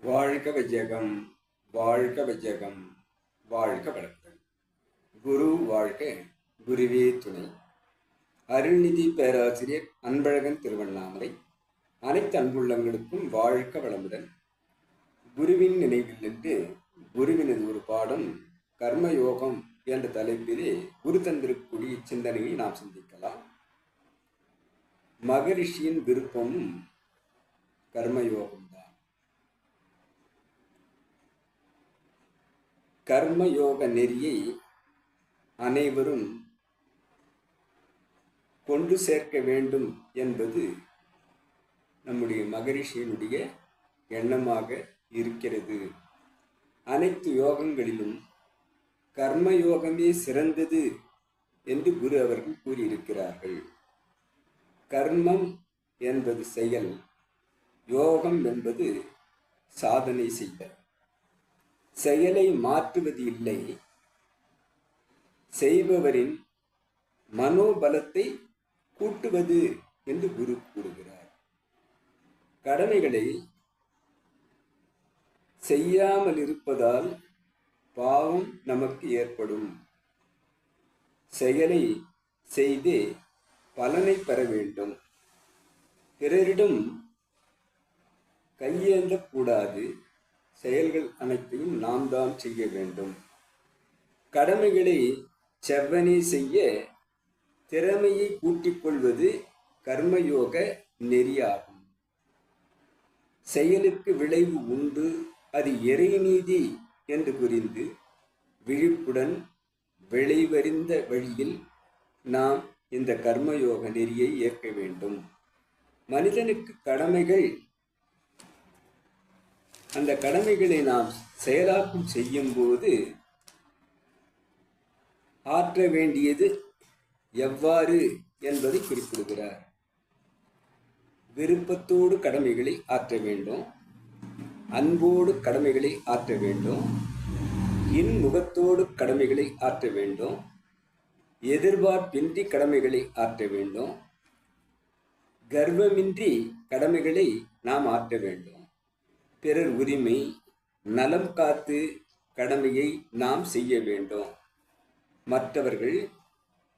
வாழ்க வையகம், வாழ்க வையகம், வாழ்க வளர்த்தல். குரு வாழ்க, குருவே துணை. அருள்நிதி பேராசிரியர் அன்பழகன் திருவண்ணாமலை. அனைத்து அன்புள்ளங்களுக்கும் வாழ்க வளமுடன். குருவின் நினைவில் நின்று குருவினது ஒரு பாடம் கர்மயோகம் என்ற தலைப்பிலே குரு தந்திருக்கூடிய சிந்தனையை நாம் சிந்திக்கலாம். மகரிஷியின் விருப்பமும் கர்மயோகம்தான். கர்மயோக நெறியை அனைவரும் கொண்டு சேர்க்க வேண்டும் என்பது நம்முடைய மகரிஷியினுடைய எண்ணமாக இருக்கிறது. அனைத்து யோகங்களிலும் கர்மயோகமே சிறந்தது என்று குரு அவர்கள் கூறியிருக்கிறார்கள். கர்மம் என்பது செயல், யோகம் என்பது சாதனை செய்தல். செயலை மாற்றுவது இல்லை, செய்பவரின் மனோபலத்தை கூட்டுவது என்று குரு கூறுகிறார். கடமைகளை செய்யாமல் இருப்பதால் பாவம் நமக்கு ஏற்படும். செயலை செய்தே பலனை பெற வேண்டும். பிறரிடம் கையேந்தக்கூடாது. செயல்கள் அனைத்தையும் நாம் தான் செய்ய வேண்டும். கடமைகளை செவ்வனே செய்ய திறமையை கூட்டிக் கொள்வது கர்மயோக நெறியாகும். செயலுக்கு விளைவு உண்டு, அது இறைநீதி என்று புரிந்து விழிப்புடன் விளைவறிந்த வழியில் நாம் இந்த கர்மயோக நெறியை ஏற்க வேண்டும். மனிதனுக்கு கடமைகள், அந்த கடமைகளை நாம் செயலாக்கம் செய்யும் போது ஆற்ற வேண்டியது எவ்வாறு என்பதை குறிப்பிடுகிறார். விருப்பத்தோடு கடமைகளை ஆற்ற வேண்டும், அன்போடு கடமைகளை ஆற்ற வேண்டும், இன்முகத்தோடு கடமைகளை ஆற்ற வேண்டும், எதிர்பார்ப்பின்றி கடமைகளை ஆற்ற வேண்டும், கர்வமின்றி கடமைகளை நாம் ஆற்ற வேண்டும். பிறர் உரிமை நலம் காத்து கடமையை நாம் செய்ய வேண்டும். மற்றவர்கள்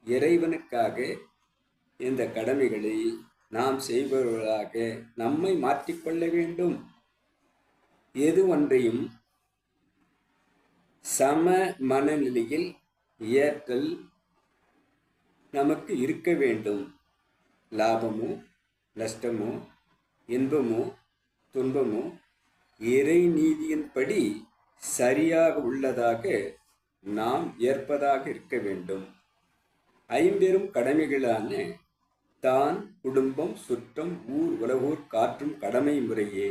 இறைவனுக்காக இந்த கடமைகளை நாம் செய்பவர்களாக நம்மை மாற்றிக்கொள்ள வேண்டும். எது ஒன்றையும் சம மனநிலையில் ஏற்றல் நமக்கு இருக்க வேண்டும். லாபமோ நஷ்டமோ இன்பமோ துன்பமோ இறை நீதியின்படி சரியாக உள்ளதாக நாம் ஏற்பதாக இருக்க வேண்டும். ஐம்பெரும் கடமைகளான தான், குடும்பம், சுற்றம், ஊர், உலகூர் காற்றும் கடமை முறையே.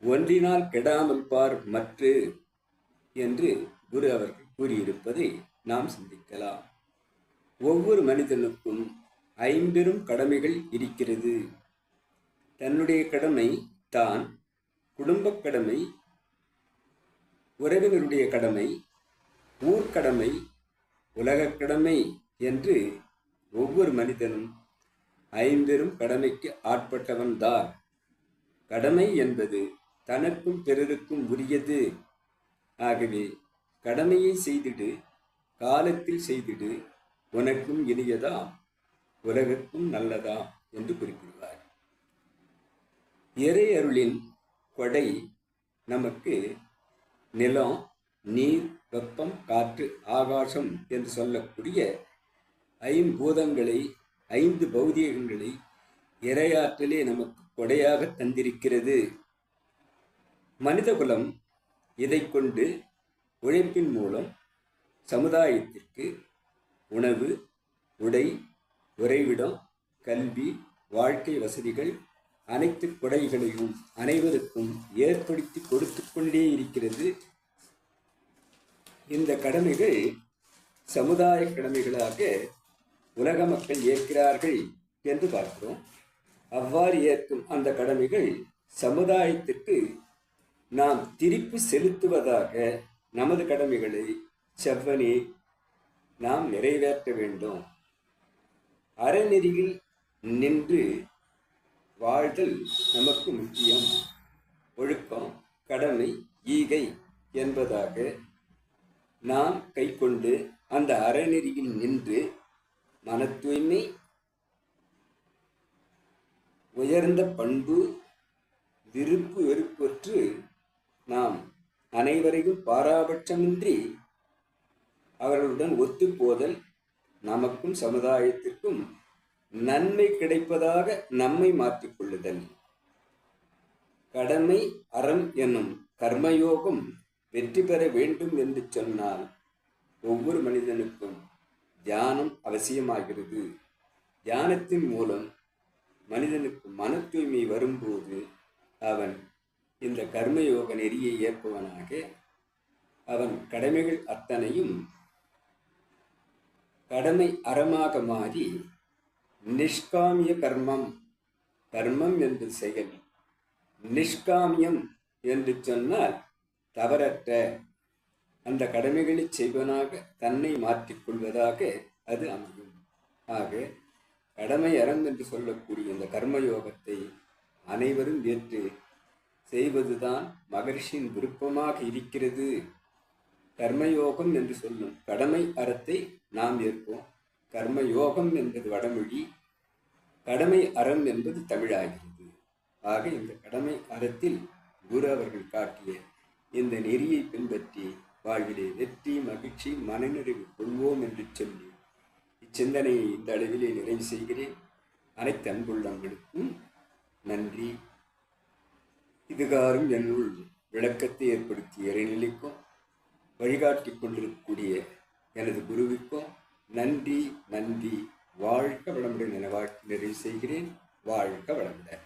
ஒன்றினால் கெடாமல் பார் மற்று என்று குரு அவர்கள் கூறியிருப்பதை நாம் சிந்திக்கலாம். ஒவ்வொரு மனிதனுக்கும் ஐம்பெரும் கடமைகள் இருக்கிறது. தன்னுடைய கடமை தான், குடும்பக் கடமை, உறவினருடைய கடமை, ஊர்க்கடமை, உலகக் கடமை என்று ஒவ்வொரு மனிதனும் ஐம்பெரும் கடமைக்கு ஆட்பட்டவன்தான். கடமை என்பது தனக்கும் பிறருக்கும் உரியது. ஆகவே கடமையை செய்திடு, காலத்தில் செய்திடு, உனக்கும் இனியதாம், உலகக்கும் நல்லதாம் என்று குறிப்பிடுவார். இறை அருளின் கொடை நமக்கு நிலம், நீர், வெப்பம், காற்று, ஆகாசம் என்று சொல்லக்கூடிய ஐம்பூதங்களை, ஐந்து பௌதிகங்களை இறையாற்றலே நமக்கு கொடையாக தந்திருக்கிறது. மனிதகுலம் இதை கொண்டு உழைப்பின் மூலம் சமுதாயத்திற்கு உணவு, உடை, உறைவிடம், கல்வி, வாழ்க்கை வசதிகள் அனைத்து கொடைகளையும் அனைவருக்கும் ஏற்படுத்தி கொடுத்து கொண்டே இருக்கிறது. இந்த கடமைகள் சமுதாய கடமைகளாக உலக மக்கள் ஏற்கிறார்கள் என்று பார்க்கிறோம். அவ்வாறு ஏற்கும் அந்த கடமைகள் சமுதாயத்திற்கு நாம் திருப்பி செலுத்துவதாக நமது கடமைகளை செவ்வனே நாம் நிறைவேற்ற வேண்டும். அறநெறியில் நின்று வாழ்தல் நமக்கு முக்கியம். ஒழுக்கம், கடமை கடமை, ஈகை என்பதாக நாம் கைக்கொண்டு அந்த அறநெறியில் நின்று மன தூய்மை, உயர்ந்த பண்பு, விருப்பு வெறுப்பற்று நாம் அனைவரையும் பாராபட்சமின்றி அவர்களுடன் ஒத்துப்போதல் நமக்கும் சமுதாயத்திற்கும் நன்மை கிடைப்பதாக நம்மை மாற்றிக்கொள்ளுதல். கடமை அறம் என்னும் கர்மயோகம் வெற்றி பெற வேண்டும் என்று சொன்னால் ஒவ்வொரு மனிதனுக்கும் தியானம் அவசியமாகிறது. தியானத்தின் மூலம் மனிதனுக்கு மன தூய்மை வரும்போது அவன் இந்த கர்மயோக நெறியை ஏற்பவனாக அவன் கடமைகள் அத்தனையும் கடமை அறமாக மாறி நிஷ்காமிய கர்மம், கர்மம் என்று செயல், நிஷ்காமியம் என்று சொன்னால் தவறற்ற அந்த கடமைகளை செய்வனாக தன்னை மாற்றிக்கொள்வதாக அது அமையும். ஆக கடமை அறம் என்று சொல்லக்கூடிய இந்த கர்மயோகத்தை அனைவரும் ஏற்று செய்வதுதான் மகரிஷியின் விருப்பமாக இருக்கிறது. கர்மயோகம் என்று சொல்லும் கடமை அறத்தை நாம் ஏற்போம். கர்மயோகம் என்பது வடமொழி, கடமை அறம் என்பது தமிழாகிறது. ஆக இந்த கடமை அறத்தில் குரு அவர்கள் காட்டிய இந்த நெறியை பின்பற்றி வாழ்விலே வெற்றி, மகிழ்ச்சி, மனநிறைவு கொள்வோம் என்று சொல்லி இச்சிந்தனையை இந்த அளவிலே நிறைவு செய்கிறேன். அனைத்து அன்புள்ளங்களுக்கும் நன்றி. இதுகாரும் என்னுள் விளக்கத்தை ஏற்படுத்திய இறைநிலைக்கும் வழிகாட்டி கொண்டிருக்கக்கூடிய எனது குருவிற்கும் நன்றி. வாழ்க வளமுடன் என வாழ்த்து நிறைவு செய்கிறேன். வாழ்க வளமுடன்.